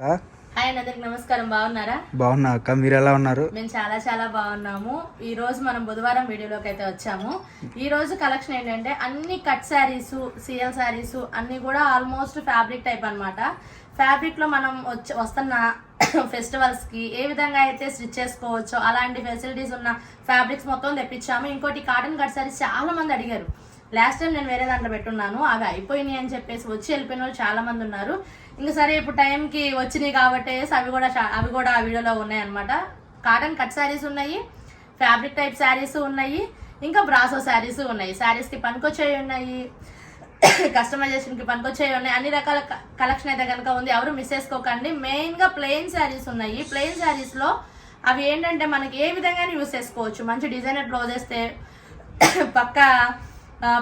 Hi అందరికి నమస్కారం. బాగున్నారా? బాగున్నా అక్క, మీరు ఎలా ఉన్నారు? మేము చాలా చాలా బాగున్నాము. ఈ రోజు మనం బుధవారం వీడియోలోకి అయితే వచ్చాము. ఈ రోజు కలెక్షన్ ఏంటంటే అన్ని కట్ శారీస్, సిఎల్ శారీస్ అన్ని కూడా ఆల్మోస్ట్ ఫ్యాబ్రిక్ టైప్ అన్నమాట. ఫ్యాబ్రిక్ లో మనం వస్తున్న ఫెస్టివల్స్ కి ఏ విధంగా అయితే స్టిచ్ చేసుకోవచ్చో అలాంటి ఫెసిలిటీస్ ఉన్న ఫ్యాబ్రిక్స్ మొత్తం తెప్పించాము. ఇంకోటి కాటన్ కట్ శారీస్ చాలా మంది అడిగారు. లాస్ట్ టైం నేను వేరే దాంట్లో పెట్టున్నాను, అవి అయిపోయినాయి అని చెప్పేసి వచ్చి వెళ్ళిపోయిన వాళ్ళు చాలా మంది ఉన్నారు. ఇంకా సరే ఇప్పుడు టైంకి వచ్చినాయి కాబట్టి అవి కూడా ఆ వీడియోలో ఉన్నాయి అనమాట. కాటన్ కట్ శారీస్ ఉన్నాయి, ఫ్యాబ్రిక్ టైప్ శారీస్ ఉన్నాయి, ఇంకా బ్రాసో శారీస్ ఉన్నాయి. శారీస్కి పనికొచ్చేవి ఉన్నాయి, కస్టమైజేషన్కి పనికొచ్చేవి ఉన్నాయి. అన్ని రకాల కలెక్షన్ అయితే కనుక ఉంది, ఎవరు మిస్ చేసుకోకండి. మెయిన్గా ప్లెయిన్ శారీస్ ఉన్నాయి. ప్లెయిన్ శారీస్లో అవి ఏంటంటే మనకి ఏ విధంగా యూస్ చేసుకోవచ్చు. మంచి డిజైనర్ బ్లౌజ్ వేస్తే పక్క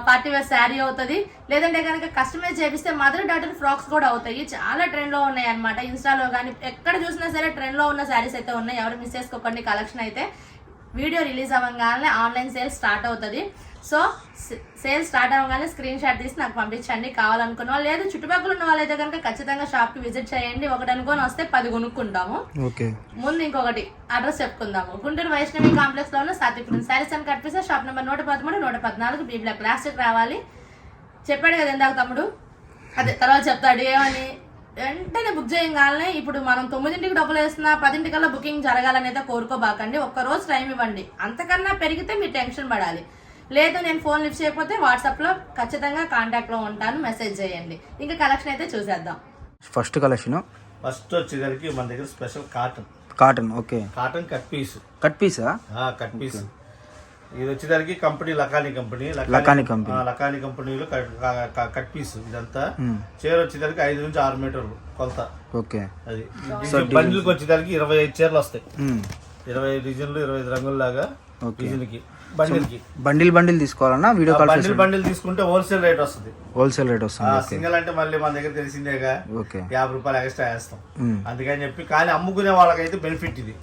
పార్టీ వేర్ శారీ అవుతుంది, లేదంటే కనుక కస్టమైజ్ చేపిస్తే మదర్ డాటర్ ఫ్రాక్స్ కూడా అవుతాయి. చాలా ట్రెండ్లో ఉన్నాయి అనమాట. ఇన్స్టాలో కానీ ఎక్కడ చూసినా సరే ట్రెండ్లో ఉన్న శారీస్ అయితే ఉన్నాయి, ఎవరు మిస్ చేసుకోకండి. కలెక్షన్ అయితే వీడియో రిలీజ్ అవ్వగానే ఆన్లైన్ సేల్ స్టార్ట్ అవుతుంది. సో సేల్ స్టార్ట్ అవ్వగానే స్క్రీన్ షాట్ తీసి నాకు పంపించండి కావాలనుకున్న వాళ్ళు. లేదు చుట్టుపక్కల ఉన్న వాళ్ళైతే కనుక ఖచ్చితంగా షాప్కి విజిట్ చేయండి. ఒకటి అనుకొని వస్తే 10 కొనుక్కుంటాము. ముందు ఇంకొకటి అడ్రస్ చెప్పుకుందాము. గుంటూరు వైష్ణవి కాంప్లెక్స్ లో ఉన్న సాత్విక్ శారీస్ అని కట్టిస్తే shop number 113, 114 B block plastic రావాలి. చెప్పాడు కదా ఇందాక తమ్ముడు, అదే తర్వాత చెప్తాడు ఏమని. వెంటనే బుక్ చేయగానే ఇప్పుడు మనం 9ంటికి డబ్బులు వేస్తున్నా 10ంటికల్లా బుకింగ్ జరగాలనేది కోరుకోబాకండి. ఒక్కరోజు టైం ఇవ్వండి. అంతకన్నా పెరిగితే మీరు టెన్షన్ పడాలి. లేదు నేను ఫోన్ లిఫ్ట్ చేయకపోతే వాట్సాప్లో ఖచ్చితంగా కాంటాక్ట్లో ఉంటాను, మెసేజ్ చేయండి. ఇంకా కలెక్షన్ అయితే చూసేద్దాం. ఫస్ట్ వచ్చేసరికి మన దగ్గర special cotton okay, cotton cut piece. Cut పీసా? Cut piece. ఇది వచ్చేసరికి కంపెనీ లకానీ కంపెనీలో కట్ పీస్. ఇదంతా చీర వచ్చేసరికి 5 నుంచి 6 మీటర్లు కొలత. ఓకే. అది బండిల్కి వచ్చేసరికి 25 చీరలు వస్తాయి. 25 డిజైన్లు, 25 రంగుల్లాగా డిజైన్కి. బండిల్ తీసుకోవాలన్నా వీడియో కాల్ బండిల్ తీసుకుంటే హోల్సేల్ రేట్ వస్తుంది. సింగిల్ అంటే మళ్ళీ మన దగ్గర తెలిసిందేగా, 50 రూపాయలు ఎక్స్ట్రా వేస్తాం. అందుకని చెప్పి కానీ అమ్ముకునే వాళ్ళకైతే బెనిఫిట్ ఇది.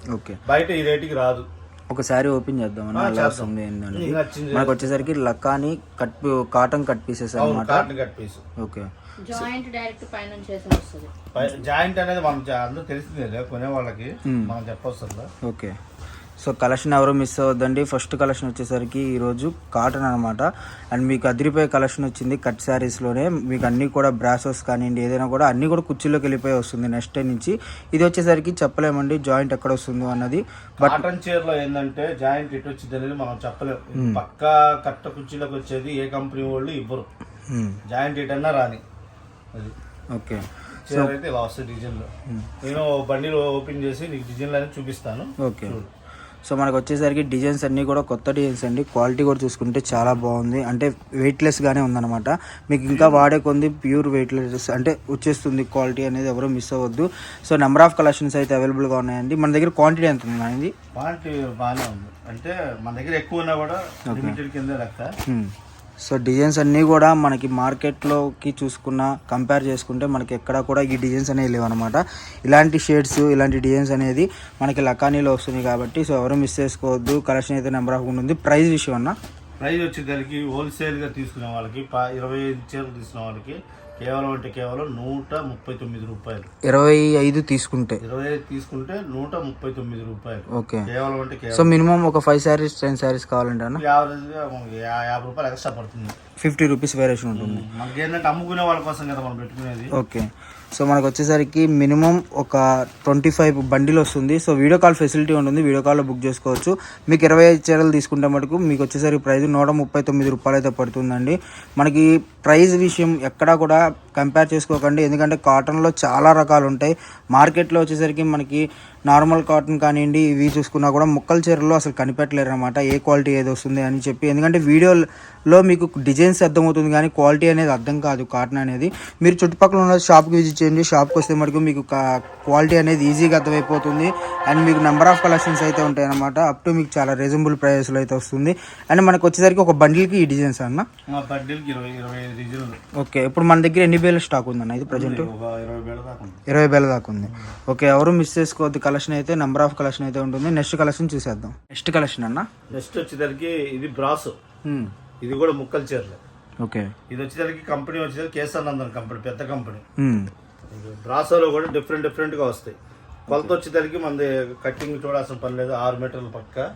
బయట ఈ రేటుకి రాదు. ఒకసారి ఓపెన్ చేద్దాం. మనకు వచ్చేసరికి లకానీ కాటన్ కట్ పీసెస్ అన్నమాట. ఓకే. జాయింట్ డైరెక్ట్ పైన వస్తుంది. జాయింట్ అనేది మనం అందరూ తెలిసిందే, కొనే వాళ్ళకి మనం చెప్పొస్తుంది. ఓకే. సో కలెక్షన్ ఎవరు మిస్ అవ్వద్దండి. ఫస్ట్ కలెక్షన్ వచ్చేసరికి ఈరోజు కాటన్ అనమాట. అండ్ మీకు అదిరిపోయే కలెక్షన్ వచ్చింది కట్ శారీస్లోనే. మీకు అన్నీ కూడా బ్రాసోస్ కానివ్వండి ఏదైనా కూడా అన్నీ కూడా కుర్చీలోకి వెళ్ళిపోయి వస్తుంది నెక్స్ట్ డే నుంచి. ఇది వచ్చేసరికి చెప్పలేమండి జాయింట్ ఎక్కడ వస్తుందో అన్నది. కాటన్ చీరలో ఏంటంటే జాయింట్ ఎటు వచ్చింది అనేది మనం చెప్పలేము. పక్కా కట్ట కుర్చీలోకి వచ్చేది ఏ కంపెనీ వాళ్ళు ఇవ్వరు. జాయింట్ ఎటన్నా రాని అది. ఓకే. చీర అయితే ఇలా వస్తుంది డిజైన్లో. నేను బండిలో ఓపెన్ చేసి నీకు డిజైన్లు అనేది చూపిస్తాను. ఓకే. సో మనకు వచ్చేసరికి డిజైన్స్ అన్నీ కూడా కొత్త డిజైన్స్ అండి. క్వాలిటీ కూడా చూసుకుంటే చాలా బాగుంది. అంటే వెయిట్లెస్గానే ఉందన్నమాట. మీకు ఇంకా వాడే కొంది ప్యూర్ వెయిట్లెస్ అంటే వచ్చేస్తుంది క్వాలిటీ అనేది, ఎవరో మిస్ అవ్వద్దు. సో నెంబర్ ఆఫ్ కలెక్షన్స్ అయితే అవైలబుల్గా ఉన్నాయండి. మన దగ్గర క్వాంటిటీ ఎంత ఉంది? క్వాంటిటీ బాగానే ఉంది. అంటే మన దగ్గర ఎక్కువ ఉన్నా కూడా లిమిటెడ్ కింద లెక్క. సో డిజైన్స్ అన్నీ కూడా మనకి మార్కెట్లోకి చూసుకున్న కంపేర్ చేసుకుంటే మనకి ఎక్కడ కూడా ఈ డిజైన్స్ అనేవి లేవు అనమాట. ఇలాంటి షేడ్స్ ఇలాంటి డిజైన్స్ అనేది మనకి లకానీలో వస్తుంది కాబట్టి సో ఎవరు మిస్ చేసుకోవద్దు. కలెక్షన్ అయితే నెంబర్ ఆఫ్ ఉంటుంది. ప్రైస్ విషయం అన్న, ప్రైస్ వచ్చేసరికి హోల్సేల్గా తీసుకునే వాళ్ళకి 25 చీరలు తీసుకునే వాళ్ళకి కేవలం 139 రూపాయలు. 25 తీసుకుంటే 139 రూపాయలు. ఓకే. కేవలం అంటే సో మినిమం ఒక 5 శారీస్ 10 శారీస్ కావాలంటే అన్న యావరేజ్గా 50 రూపాయలు ఎక్స్ట్రా పడుతుంది. 50 రూపీస్ వేరియేషన్ ఉంటుంది. మనకి ఏంటంటే అమ్ముకునే వాళ్ళ కోసం కదా మనం పెట్టుకునేది. ఓకే. సో మనకు వచ్చేసరికి మినిమం ఒక 25 బండిల్ వస్తుంది. సో వీడియో కాల్ ఫెసిలిటీ ఉంటుంది, వీడియో కాల్లో బుక్ చేసుకోవచ్చు. మీకు 25 చీరలు తీసుకుంటే మటుకు మీకు వచ్చేసరికి ప్రైస్ 139 రూపాయలు అయితే పడుతుందండి. మనకి ప్రైస్ విషయం ఎక్కడా కూడా కంపేర్ చేసుకోకండి, ఎందుకంటే కాటన్లో చాలా రకాలు ఉంటాయి. మార్కెట్లో వచ్చేసరికి మనకి నార్మల్ కాటన్ కానివ్వండి ఇవి చూసుకున్నా కూడా ముక్కల చీరల్లో అసలు కనిపెట్టలేరు అనమాట ఏ క్వాలిటీ ఏది వస్తుంది అని చెప్పి. ఎందుకంటే వీడియోలో మీకు డిజైన్స్ అర్థమవుతుంది కానీ క్వాలిటీ అనేది అర్థం కాదు కాటన్ అనేది. మీరు చుట్టుపక్కల ఉన్న షాప్కి విజిట్ చేయండి, షాప్కి వస్తే మటుకు మీకు క్వాలిటీ అనేది ఈజీగా అర్థమైపోతుంది. అండ్ మీకు నెంబర్ ఆఫ్ కలెక్షన్స్ అయితే ఉంటాయి అనమాట. అప్ టు మీకు చాలా రీజనబుల్ ప్రైస్లో అయితే వస్తుంది. అండ్ మనకు వచ్చేసరికి ఒక బండిల్కి ఈ డిజైన్స్ అన్న. ఓకే. ఇప్పుడు మన దగ్గర ఎన్ని వేల స్టాక్ ఉందన్న ఇది ప్రజెంట్? 20 వేల దాకా ఉంది. ఓకే. ఎవరు మిస్ చేసుకోవద్దు. కలెక్షన్ అయితే నెంబర్ ఆఫ్ కలెక్షన్ అయితే ఉంటుంది. నెక్స్ట్ కలెక్షన్ చూసేద్దాం. నెక్స్ట్ కలెక్షన్ అన్న, నెక్స్ట్ వచ్చేసరికి ఇది బ్రాస్. ఇది కూడా ముక్కల చీరలు. ఓకే. ఇది వచ్చేసరికి కంపెనీ వచ్చేసరికి కేసర్ నందన్ కంపెనీ, పెద్ద కంపెనీ. బ్రాసోలో కూడా డిఫరెంట్ గా వస్తాయి. కొలత వచ్చేసరికి మనది కట్టింగ్ చూడాల్సిన పని లేదు, 6 మీటర్ల పక్క.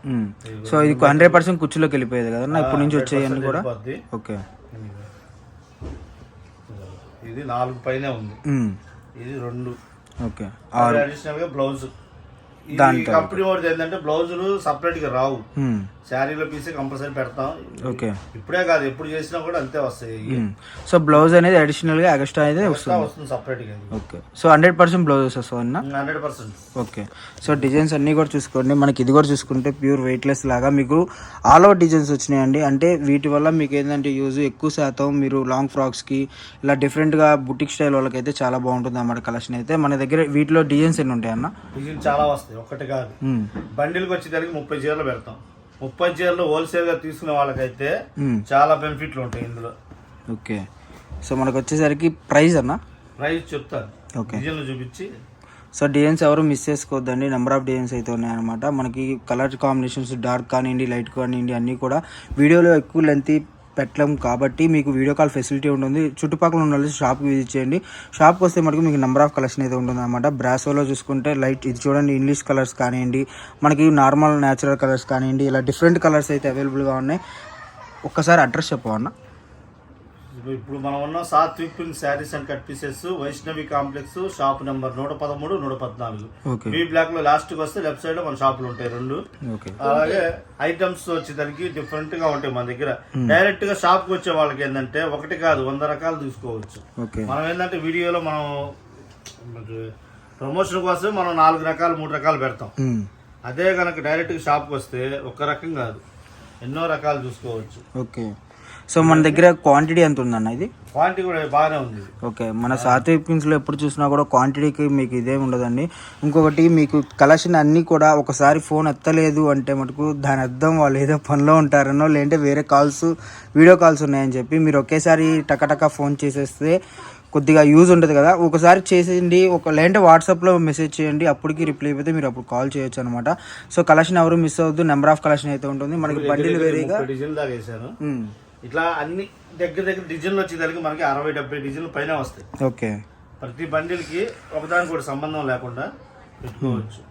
సో ఇది 100% కుర్చీలోకి వెళ్ళిపోయేది కదా ఇప్పటి నుంచి వచ్చేయన్నీ కూడా. ఓకే, ఇది 4 పైన ఉంది, ఇది 2. ఓకే, అడిషనల్ గా బ్లౌజ్. కంపెనీ వాడిది ఏంటంటే బ్లౌజులు సపరేట్ గా రావు, శారీలో పీసే కంపల్సరీ పెడతాం. ఓకే, ఇప్పుడే కాదు ఎప్పుడు చేసినా కూడా అంతే వస్తాయి. సో బ్లౌజ్ అనేది అడిషనల్ గా ఎక్స్ట్రా అయితే వస్తుంది సపరేట్ గా. ఓకే, సో 100% బ్లౌజెస్ వస్తాయి 100%. ఓకే, సో డిజైన్స్ అన్ని కూడా చూసుకోండి. మనకి ఇది కూడా చూసుకుంటే ప్యూర్ వెయిట్లెస్ లాగా మీకు ఆల్ ఓవర్ డిజైన్స్ వచ్చినాయండి. అంటే వీటి వల్ల మీకు ఏంటంటే యూజ్ ఎక్కువ శాతం మీరు లాంగ్ ఫ్రాక్స్ కి ఇలా డిఫరెంట్ గా బుటిక్ స్టైల్ వాళ్ళకైతే చాలా బాగుంటుంది అన్నమాట కలెక్షన్ అయితే. మన దగ్గర వీటిలో డిజైన్స్ ఎన్ని ఉంటాయి అన్న? డిజైన్ చాలా వస్తాయి, ఒకటి కాదు. బండిల్కి వచ్చేసరికి 30 చీరలు పెడతాం. 30 చీరలు హోల్సేల్ గా తీసుకునే వాళ్ళకైతే చాలా బెనిఫిట్లు ఉంటాయి ఇందులో. ఓకే, సో మనకు వచ్చేసరికి ప్రైస్ అన్న? ప్రైస్ చెప్తాను, ఓకే, డిజైన్లు చూపించి. సో డిజైన్స్ ఎవరు మిస్ చేసుకోవద్దండి, నెంబర్ ఆఫ్ డిజైన్స్ అయితే ఉన్నాయన్నమాట. మనకి కలర్ కాంబినేషన్స్ డార్క్ కానివ్వండి, లైట్ కానివ్వండి, అన్నీ కూడా వీడియోలో ఎక్కువ లెంత్ పెట్టలేం కాబట్టి మీకు వీడియో కాల్ ఫెసిలిటీ ఉంటుంది. చుట్టుపక్కల ఉన్న వాళ్ళు షాప్కి విజిట్ చేయండి. షాప్కి వస్తే మనకు మీకు నెంబర్ ఆఫ్ కలెక్షన్ అయితే ఉంటుంది అనమాట. బ్రాసోలో చూసుకుంటే లైట్ ఇది చూడండి, ఇంగ్లీష్ కలర్స్ కానివ్వండి, మనకి నార్మల్ న్యాచురల్ కలర్స్ కానివ్వండి, ఇలా డిఫరెంట్ కలర్స్ అయితే అవైలబుల్గా ఉన్నాయి. ఒక్కసారి అడ్రస్ చెప్పవన్నా? ఇప్పుడు మనం ఉన్న Sathvik pink saris and cut pieces, Vaishnavi complex, shop number 113, 114. B block లో లాస్ట్ కి వస్తే లెఫ్ట్ సైడ్ లో మన షాపులు ఉంటాయి 2. అలాగే ఐటమ్స్ వచ్చేసరికి డిఫరెంట్ గా ఉంటాయి మన దగ్గర. డైరెక్ట్ గా షాప్ కి వచ్చే వాళ్ళకి ఏంటంటే ఒకటి కాదు 100 రకాలు తీసుకోవచ్చు. మనం ఏంటంటే వీడియోలో మనం ప్రమోషన్ కోసం మనం 4 రకాలు 3 రకాలు పెడతాం. అదే కనుక డైరెక్ట్ గా షాప్ కి వస్తే ఒక రకం కాదు, ఎన్నో రకాలు చూసుకోవచ్చు. ఓకే, సో మన దగ్గర క్వాంటిటీ ఎంత ఉందన్న? ఇది క్వాంటిటీ కూడా బాగానే ఉంది. ఓకే, మన సాత్విక్ పింక్స్లో ఎప్పుడు చూసినా కూడా క్వాంటిటీకి మీకు ఇదే ఉండదండి. ఇంకొకటి మీకు కలెక్షన్ అన్నీ కూడా ఒకసారి ఫోన్ ఎత్తలేదు అంటే మటుకు దాని అర్థం వాళ్ళు ఏదో పనిలో ఉంటారనో, లేదంటే వేరే కాల్స్ వీడియో కాల్స్ ఉన్నాయని చెప్పి మీరు ఒకేసారి టకటక ఫోన్ చేసేస్తే కొద్దిగా యూజ్ ఉంటుంది కదా. ఒకసారి చేసేయండి, లేదంటే వాట్సాప్లో మెసేజ్ చేయండి, అప్పటికి రిప్లై అయిపోతే మీరు అప్పుడు కాల్ చేయొచ్చు అనమాట. సో కలెక్షన్ ఎవరు మిస్ అవ్వద్దు, నెంబర్ ఆఫ్ కలెక్షన్ అయితే ఉంటుంది. మనకి బండిలు వేరేగా డిజైన్ దాకా వేసాను. ఇట్లా అన్ని దగ్గర డిజైన్లు వచ్చేదానికి మనకి 60-70 డిజైన్లు పైన వస్తాయి. ఓకే, ప్రతి బండిల్ కి ఒకదానికి కూడా సంబంధం లేకుండా పెట్టుకోవచ్చు.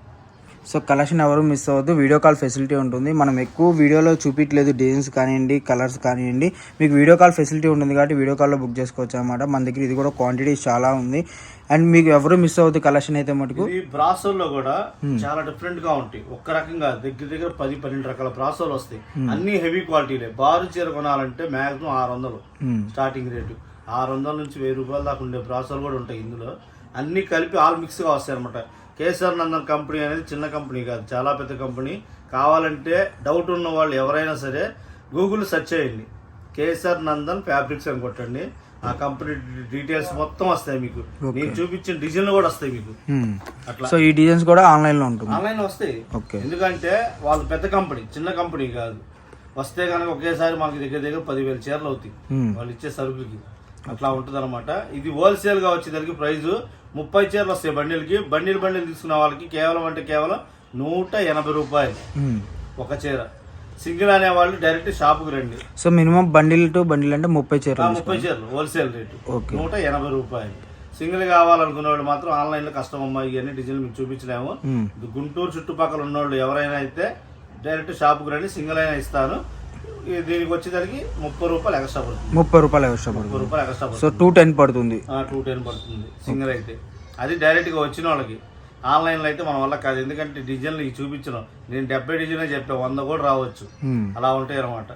సో కలెక్షన్ ఎవరు మిస్ అవ్వద్దు, వీడియో కాల్ ఫెసిలిటీ ఉంటుంది. మనం ఎక్కువ వీడియోలో చూపించలేదు డిజైన్స్ కానివ్వండి, కలర్స్ కానివ్వండి, మీకు వీడియో కాల్ ఫెసిలిటీ ఉంటుంది కాబట్టి వీడియో కాల్లో బుక్ చేసుకోవచ్చు అనమాట. మన దగ్గర ఇది కూడా క్వాంటిటీ చాలా ఉంది. అండ్ మీకు ఎవరు మిస్ అవ్వద్దు కలెక్షన్ అయితే మటుకు. ఈ బ్రాసోల్లో కూడా చాలా డిఫరెంట్ గా ఉంటాయి. ఒక్క రకంగా దగ్గర 10-12 రకాల బ్రాసోలు వస్తాయి. అన్ని హెవీ క్వాలిటీలే. బారు చీర కొనాలంటే మాక్సిమం 600 స్టార్టింగ్ రేటు. 600 నుంచి 1000 రూపాయల దాకా ఉండే బ్రాసోలు కూడా ఉంటాయి. ఇందులో అన్ని కలిపి ఆల్ మిక్స్ గా వస్తాయి అనమాట. కేసర్ నందన్ కంపెనీ అనేది చిన్న కంపెనీ కాదు, చాలా పెద్ద కంపెనీ. కావాలంటే డౌట్ ఉన్న వాళ్ళు ఎవరైనా సరే గూగుల్ సెర్చ్ చేయండి, కేసర్ నందన్ ఫ్యాబ్రిక్స్ అని కొట్టండి, ఆ కంపెనీ డీటెయిల్స్ మొత్తం వస్తాయి మీకు. నేను చూపించిన డిజైన్లు కూడా వస్తాయి మీకు. అట్లా సో ఈ డిజైన్స్ కూడా ఆన్లైన్ లో ఉంటుంది, ఆన్లైన్ వస్తాయి. ఎందుకంటే వాళ్ళు పెద్ద కంపెనీ, చిన్న కంపెనీ కాదు. వస్తే కనుక ఒకేసారి మనకి దగ్గర 10,000 చీరలు అవుతాయి వాళ్ళు ఇచ్చే సరుకులకి. అట్లా ఉంటుంది అనమాట. ఇది హోల్సేల్ గా వచ్చేదానికి ప్రైస్ 30 చీరలు వస్తాయి బండిల్కి. బండిల్ తీసుకున్న వాళ్ళకి కేవలం 180 రూపాయలు ఒక చీర. సింగిల్ అనే వాళ్ళు డైరెక్ట్ షాప్ కు రండి. So minimum bundle to bundle అంటే 30 చీరలు 30 చీరలు హోల్సేల్ రేటు 180 రూపాయలు. సింగిల్ కావాలనుకునే వాళ్ళు మాత్రం ఆన్లైన్ లో కష్టం అమ్మా, ఇవన్నీ డిజైన్లు మీకు చూపించలేము. గుంటూరు చుట్టుపక్కల ఉన్న వాళ్ళు ఎవరైనా అయితే డైరెక్ట్ షాప్ కు రండి, సింగిల్ అయినా ఇస్తాను. దీనికి వచ్చేసరికి 30 రూపాయలు ఎక్స్ట్రా పడుతుంది. 30 రూపాయలు ఎక్స్ట్రా పడుతుంది. సో 210 పడుతుంది. 210 పడుతుంది సింగిల్ అయితే. అది డైరెక్ట్ గా వచ్చిన వాళ్ళకి. ఆన్లైన్ లో అయితే మన వల్ల కాదు, ఎందుకంటే డిజైన్లు చూపించడం నేను 70 డిజైన్ చెప్పాను, 100 కూడా రావచ్చు. అలా ఉంటాయి అనమాట.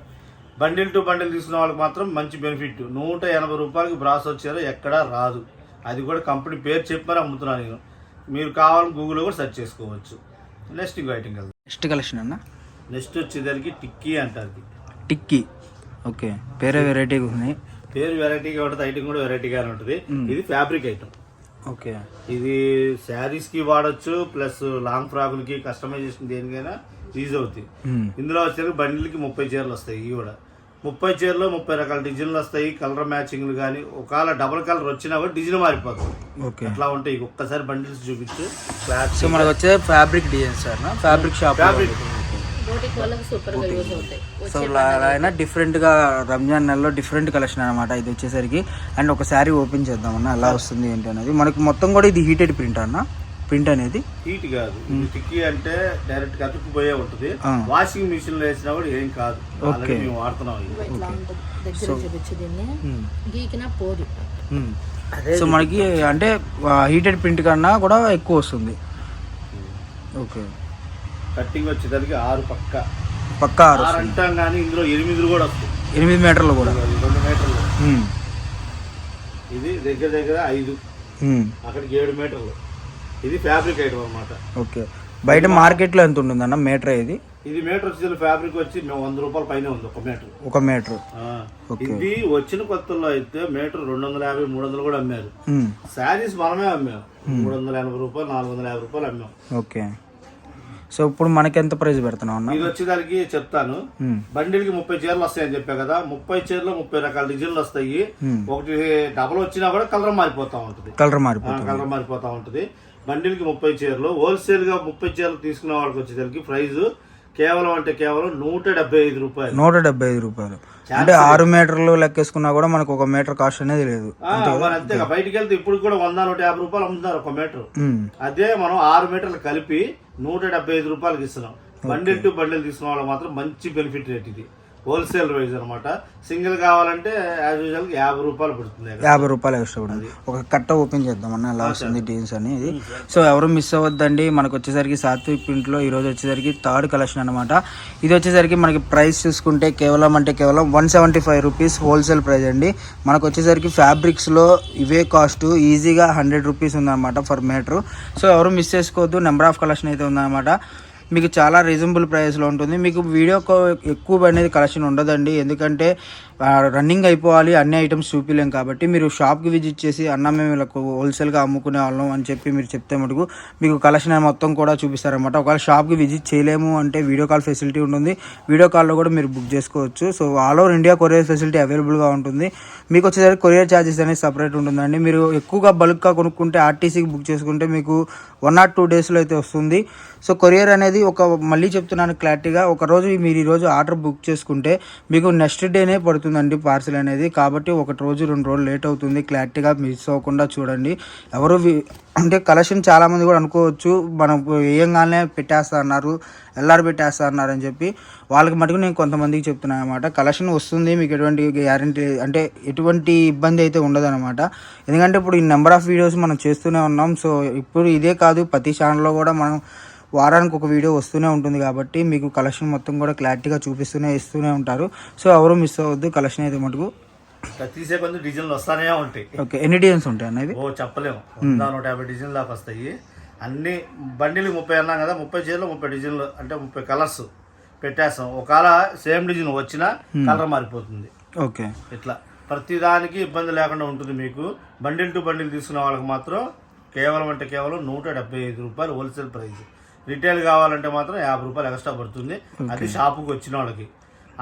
బండిల్ టు బండిల్ తీసుకున్న వాళ్ళకి మాత్రం మంచి బెనిఫిట్. 180 రూపాయలకి బ్రాస్ వచ్చారో ఎక్కడా రాదు. అది కూడా కంపెనీ పేరు చెప్పి మరి అమ్ముతున్నాను నేను. మీరు కావాలని గూగుల్లో కూడా సెర్చ్ చేసుకోవచ్చు. నెక్స్ట్ ఇంకో ఐటమ్ కదా, నెక్స్ట్ కలెక్షన్ అన్న. నెక్స్ట్ వచ్చేదానికి టిక్కీ అంటారు. టిక్కీ, ఓకే, పేరే వెరైటీగా ఉంది. పేరు వెరైటీగా ఉంటుంది, ఐటమ్ కూడా వెరైటీగానే ఉంటుంది. ఇది ఫ్యాబ్రిక్ ఐటమ్. ఓకే, ఇది శారీస్ కి వాడచ్చు, ప్లస్ లాంగ్ ఫ్రాకులకి కస్టమైజేషన్ దేనికైనా యూజ్ అవుతాయి. ఇందులో వచ్చేసరికి బండిల్కి 30 చీరలు వస్తాయి. ఇవి కూడా 30 చీరలు 30 రకాల డిజైన్లు వస్తాయి. కలర్ మ్యాచింగ్లు కానీ ఒకవేళ డబుల్ కలర్ వచ్చినా కూడా డిజైన్ మారిపోతుంది. ఓకే, అట్లా ఉంటాయి. ఒక్కసారి బండిల్స్ చూపించు. సో మనకు వచ్చే fabric design sir, fabric shop. Fabric boutique వాళ్ళకి సూపర్ గా యూజ్ అవుతాయి. సో అలా అయినా డిఫరెంట్గా రంజాన్ నెలలో డిఫరెంట్ కలెక్షన్ అనమాట ఇది వచ్చేసరికి. అండ్ ఒక శారీ ఓపెన్ చేద్దామన్నా ఎలా వస్తుంది ఏంటి అనేది. మనకి మొత్తం కూడా ఇది హీటెడ్ ప్రింట్ అన్న, ప్రింట్ అనేది హీట్ కాదు, టిక్కీ అంటే డైరెక్ట్ గా అతుక్కుపోయే ఉంటుంది. వాషింగ్ మిషన్ లో వేసినా కూడా ఏం కాదు, ఆల్రెడీ మేము వాడుతున్నాం ఇది. దగ్గర చూపించి దీన్ని గీకిన పోదు. సో మనకి అంటే హీటెడ్ ప్రింట్ కన్నా కూడా ఎక్కువ వస్తుంది. ఓకే, కట్టింగ్ వచ్చేసరికి 6 పక్క 6 అంటాం కానీ ఇందులో 8 కూడా వస్తాయి. 8 మీటర్లు కూడా 2 మీటర్లు. ఇది దగ్గర దగ్గర 5, అక్కడికి 7 మీటర్లు. ఇది ఫ్యాబ్రిక్ ఐటమ్ అన్నమాట. ఓకే, బయట మార్కెట్లో ఎంత ఉంటుందన్న మీటర్ ఇది? ఇది మీటర్ వచ్చి ఫ్యాబ్రిక్ వచ్చి మేము 100 రూపాయల పైన ఉంది ఒక మీటర్. ఇది వచ్చిన కొత్తలో అయితే మీటర్ 250, 300 కూడా అమ్మారు. శారీస్ మనమే అమ్మాము 380 రూపాయలు, 450 రూపాయలు అమ్మాం. ఓకే, సో ఇప్పుడు మనకి ఎంత ప్రైస్ పెడుతున్నాం అన్న? ఇది వచ్చేదానికి చెప్తాను. బండిల్కి 30 చీరలు వస్తాయని చెప్పా కదా. 30 చీరలో 30 రకాల డిజైన్లు వస్తాయి. ఒకటి డబల్ వచ్చినా కూడా కలర్ మారిపోతా ఉంటుంది. బండిల్కి 30 చీరలు. హోల్సేల్ గా 30 చీరలు తీసుకునే వాళ్ళకి వచ్చేసరికి ప్రైస్ కేవలం 175 రూపాయలు. 175 రూపాయలు అంటే 6 మీటర్లు లెక్కేసుకున్నా కూడా మనకు 1 మీటర్ కాస్ట్ అనేది లేదు. అంతేగా బయటికి వెళ్తే ఇప్పుడు కూడా 100-150 రూపాయలు అమ్ముతున్నారు 1 మీటర్. అదే మనం 6 మీటర్లు కలిపి 175 రూపాయలకి ఇస్తున్నాం. బండిల్ టు బండిల్ తీసుకున్న వాళ్ళకి మాత్రం మంచి బెనిఫిట్ రేట్ ఇది. హోల్సేల్ వైజ్ అనమాట. సింగిల్ కావాలంటే యాజ్ యూజువల్ 50 రూపాయలు పడుతుంది. 50 రూపాయలు ఎక్స్ట్రా పడుతుంది. ఒక కట్ట ఓపెన్ చేద్దామన్న ఎలా వస్తుంది డీన్స్ అని. ఇది సో ఎవరు మిస్ అవ్వద్దండి. మనకు వచ్చేసరికి సాత్విక్ ప్రింట్లో ఈరోజు వచ్చేసరికి 3rd కలెక్షన్ అనమాట. ఇది వచ్చేసరికి మనకి ప్రైస్ చూసుకుంటే కేవలం 175 రూపీస్ హోల్సేల్ ప్రైస్ అండి. మనకు వచ్చేసరికి ఫ్యాబ్రిక్స్లో ఇవే కాస్ట్ ఈజీగా 100 రూపీస్ ఉందన్నమాట ఫర్ మీటర్. సో ఎవరు మిస్ చేసుకోవద్దు. నెంబర్ ఆఫ్ కలెక్షన్ అయితే ఉందన్నమాట. మీకు చాలా రీజనబుల్ ప్రైస్లో ఉంటుంది. మీకు వీడియో ఎక్కువ అనేది కలెక్షన్ ఉండదండి, ఎందుకంటే రన్నింగ్ అయిపోవాలి, అన్ని ఐటమ్స్ చూపించలేం కాబట్టి. మీరు షాప్కి విజిట్ చేసి అన్న మేము వీళ్ళకు హోల్సేల్గా అమ్ముకునే వాళ్ళం అని చెప్పి మీరు చెప్తే మటుకు మీకు కలెక్షన్ మొత్తం కూడా చూపిస్తారనమాట. ఒకవేళ షాప్కి విజిట్ చేయలేము అంటే వీడియో కాల్ ఫెసిలిటీ ఉంటుంది. వీడియో కాల్లో కూడా మీరు బుక్ చేసుకోవచ్చు. So all over India courier facility అవైలబుల్గా ఉంటుంది. మీకు వచ్చేసరికి కొరియర్ ఛార్జెస్ అనేది సపరేట్ ఉంటుందండి. మీరు ఎక్కువగా బల్క్గా కొనుక్కుంటే ఆర్టీసీకి బుక్ చేసుకుంటే మీకు 1 or 2 డేస్లో అయితే వస్తుంది. సో కొరియర్ అనేది మళ్ళీ చెప్తున్నాను క్లారిటీగా, మీరు ఈరోజు ఆర్డర్ బుక్ చేసుకుంటే మీకు నెక్స్ట్ డేనే పడుతుందండి పార్సిల్ అనేది. కాబట్టి 1 రోజు 2 రోజులు లేట్ అవుతుంది. క్లారిటీగా మిస్ అవ్వకుండా చూడండి. ఎవరు అంటే కలెక్షన్ చాలామంది కూడా అనుకోవచ్చు మనం వేయంగానే పెట్టేస్తా అన్నారు, ఎల్ఆర్ పెట్టేస్తా అన్నారు అని చెప్పి. వాళ్ళకి మటుకు నేను కొంతమందికి చెప్తున్నాను అనమాట. కలెక్షన్ వస్తుంది, మీకు ఎటువంటి గ్యారంటీ అంటే ఎటువంటి ఇబ్బంది అయితే ఉండదన్నమాట. ఎందుకంటే ఇప్పుడు ఈ నెంబర్ ఆఫ్ వీడియోస్ మనం చేస్తూనే ఉన్నాం. సో ఇప్పుడు ఇదే కాదు, ప్రతి ఛానల్లో కూడా మనం వారానికి ఒక వీడియో వస్తూనే ఉంటుంది. కాబట్టి మీకు కలెక్షన్ మొత్తం కూడా క్లారిటీగా ఇస్తూనే ఉంటారు. సో ఎవరు మిస్ అవ్వద్దు. కలెక్షన్ అయితే మటుకు తీసే కొంచెం డిజైన్లు వస్తానే ఉంటాయి. ఓకే, ఎన్ని డిజైన్స్ ఉంటాయి అన్నది? చెప్పలేము. 150 డిజైన్లు దాకా వస్తాయి. అన్ని బండిలు 30 అన్నాం కదా, 30 చీరలు 30 డిజైన్లు అంటే 30 కలర్స్ పెట్టేస్తాం. ఒకవేళ సేమ్ డిజైన్ వచ్చినా కలర్ మారిపోతుంది. ఓకే, ఇట్లా ప్రతి దానికి ఇబ్బంది లేకుండా ఉంటుంది మీకు. బండిల్ టు బండిల్ తీసుకునే వాళ్ళకి మాత్రం కేవలం 175 రూపాయలు హోల్సేల్ ప్రైస్. రిటైల్ కావాలంటే మాత్రం 50 రూపాయలు ఎక్స్ట్రా పడుతుంది. అది షాపుకి వచ్చిన వాళ్ళకి.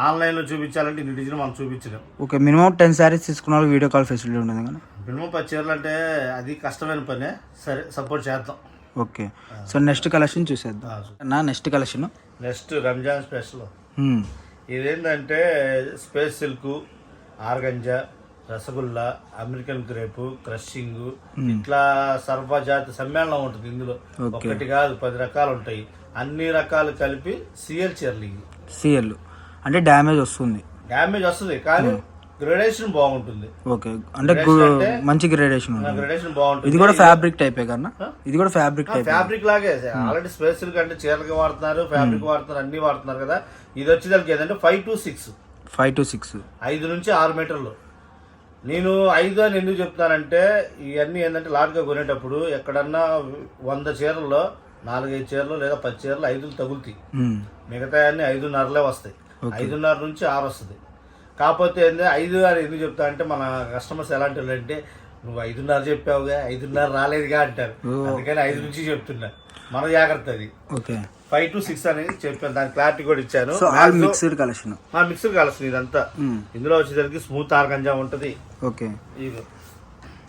ఆన్లైన్లో చూపించాలంటే ఇన్ని డిజైన్ మనం చూపించలేం. ఓకే, మినిమం 10 సారీస్ తీసుకున్న వాళ్ళకి వీడియో కాల్ ఫెసిలిటీ ఉంటుంది కదా? మినిమం 10 చీరలు అంటే అది కష్టమైన పనే. సరే, సపోర్ట్ చేద్దాం. ఓకే, సో నెక్స్ట్ కలెక్షన్ చూసేద్దాం. Next collection next Ramzan special. ఇదేంటంటే space silk, organza, rasgulla, American crepe, crushing, ఇట్లా సర్వజాతి సమ్మేళనం ఉంటుంది. ఇందులో ఒకటి కాదు 10 రకాలు ఉంటాయి. అన్ని రకాలు కలిపి సిఎల్ చీరలు. సిఎల్ అంటే డ్యామేజ్ వస్తుంది కానీ గ్రేడేషన్ బాగుంటుంది. ఓకే, అంటే మంచి గ్రేడేషన్ బాగుంటుంది. ఇది కూడా ఫ్యాబ్రిక్ టైపే కన్నా? ఇది కూడా ఫ్యాబ్రిక్ లాగే. ఆల్రెడీ స్పెషల్ అంటే చీరలకి వాడుతున్నారు, ఫ్యాబ్రిక్ వాడుతున్నారు, అన్ని వాడుతున్నారు కదా. ఇది వచ్చేదానికి ఏదంటే 5 to 6 5 నుంచి 6 మీటర్లు. నేను 5 అని ఎందుకు చెప్తానంటే ఇవన్నీ ఏంటంటే లాట్గా కొనేటప్పుడు ఎక్కడన్నా 100 చీరల్లో 4-5 చీరలు లేదా 10 చీరలు 5 తగులుతాయి. మిగతా అన్ని 5.5 వస్తాయి. 5.5 నుంచి 6 వస్తుంది. కాకపోతే 5 అని ఎందుకు చెప్తా అంటే మన కస్టమర్స్ ఎలాంటి వాళ్ళు అంటే నువ్వు 5.5 చెప్పావుగా, 5.5 రాలేదుగా అంటారు. అందుకని 5 నుంచి చెప్తున్నా. మన జాగ్రత్త అది. 5 to 6 అనేది చెప్పాను. దాని క్లారిటీ కూడా ఇచ్చాను. మిక్స్డ్ కలెక్షన్ ఇదంతా. ఇందులో వచ్చేసరికి స్మూత్ ఆర్గంజా ఉంటది. ఓకే,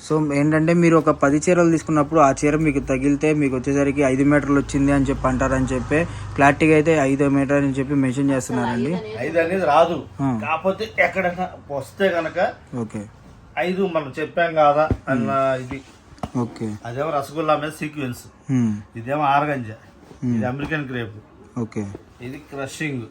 సో ఏంటంటే మీరు ఒక 10 చీరలు తీసుకున్నప్పుడు ఆ చీర మీకు తగిలితే మీకు వచ్చేసరికి 5 మీటర్లు వచ్చింది అని చెప్పి అంటారని చెప్పి క్లారిటీగా అయితే 5 మీటర్ అని చెప్పి మెన్షన్ చేస్తున్నారండి. 5 అనేది రాదు, కాకపోతే ఎక్కడైనా వస్తే గనక ఓకే 5 మనం చెప్పాం కదా అన్న ఇది. ఓకే అదేమో రసగుల్లా మీద సీక్వెన్స్, ఇదేమో ఆర్గంజా, ఇది అమెరికన్ క్రేప్, ఓకే ఇది క్రషింగ్.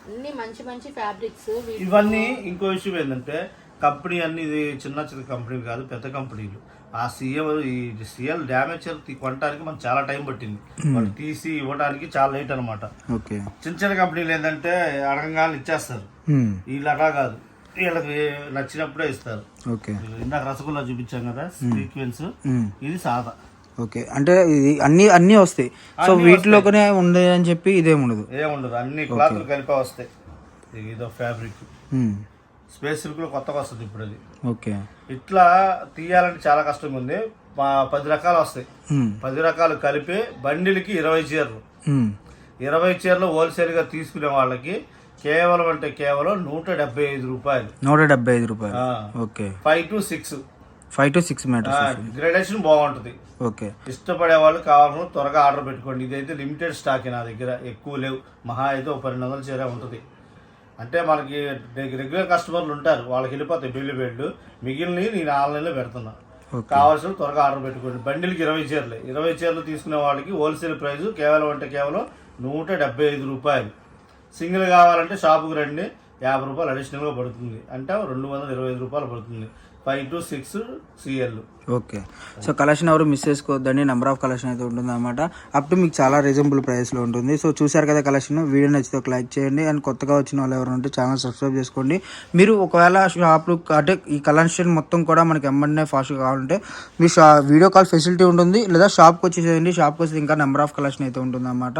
అన్ని మంచి మంచి ఫ్యాబ్రిక్స్. ఇవన్నీ ఇంకో విషయం ఏంటంటే కంపెనీ అన్ని ఇది చిన్న చిన్న కంపెనీలు కాదు, పెద్ద కంపెనీలు. ఆ సిఎల్ డ్యామేజ్ కొనడానికి మనకు చాలా టైం పట్టింది, వాళ్ళు తీసి ఇవ్వడానికి చాలా లేట్ అనమాట. ఓకే చిన్న చిన్న కంపెనీలు ఏంటంటే అడగంగానే ఇచ్చేస్తారు, వీళ్ళు అలా కాదు, వీళ్ళకి నచ్చినప్పుడే ఇస్తారు. ఓకే ఇందాక రసగుల్లా చూపించాం కదా సీక్వెన్స్, ఇది సాదా. ఓకే అంటే ఇది అన్ని వస్తాయి. సో వీటిలోనే ఉండదు అని చెప్పి ఇదేముండదు, ఏముండదు, అన్ని క్లాత్లు కలిపి వస్తాయి. ఇదో ఫ్యాబ్రిక్ స్పేస్ సిల్క్లో కొత్తగా వస్తుంది ఇప్పుడు అది. ఓకే ఇట్లా తీయాలంటే చాలా కష్టంగా ఉంది. 10 రకాలు వస్తాయి, 10 రకాలు కలిపి బండిల్కి 20 చీరలు. 20 చీరలు హోల్సేల్గా తీసుకునే వాళ్ళకి కేవలం అంటే కేవలం 175 రూపాయలు. 175 రూపాయలు. Okay 5 to 6 metres. గ్రేడేషన్ బాగుంటుంది. ఓకే ఇష్టపడే వాళ్ళు కావాలని త్వరగా ఆర్డర్ పెట్టుకోండి. ఇదైతే లిమిటెడ్ స్టాక్, నా దగ్గర ఎక్కువ లేవు, మహా అయితే 1200 చీర ఉంటుంది. అంటే మనకి రెగ్యులర్ కస్టమర్లు ఉంటారు, వాళ్ళకి వెళ్ళిపోతాయి బెడ్లు, మిగిలినవి నేను ఆన్లైన్లో పెడుతున్నా. కావాల్సిన త్వరగా ఆర్డర్ పెట్టుకోండి. బండిల్కి 20 చీరలు. 20 చీరలు తీసుకునే వాళ్ళకి హోల్సేల్ ప్రైస్ కేవలం అంటే కేవలం 175 రూపాయలు. సింగిల్ కావాలంటే షాపుకి రండి, 50 రూపాయలు అడిషనల్గా పడుతుంది, అంటే 225 రూపాయలు పడుతుంది. 5 to 6 CL. Okay so collection ఎవరు మిస్ చేసుకోవద్దండి, నెంబర్ ఆఫ్ కలెక్షన్ అయితే ఉంటుంది అనమాట. అప్ టు మీకు చాలా రీజనబుల్ ప్రైస్లో ఉంటుంది. సో చూసారు కదా కలెక్షన్, వీడియో నచ్చితే ఒక లైక్ చేయండి. అండ్ కొత్తగా వచ్చిన వాళ్ళు ఎవరు ఉంటే ఛానల్ సబ్స్క్రైబ్ చేసుకోండి. మీరు ఒకవేళ షాప్లు అంటే ఈ కలెక్షన్ మొత్తం కూడా మనకి ఎమ్మడనే ఫాస్ట్గా కావాలంటే మీ వీడియో కాల్ ఫెసిలిటీ ఉంటుంది, లేదా షాప్కి వచ్చేసేయండి. షాప్కి వస్తే ఇంకా నెంబర్ ఆఫ్ కలెక్షన్ అయితే ఉంటుంది అన్నమాట.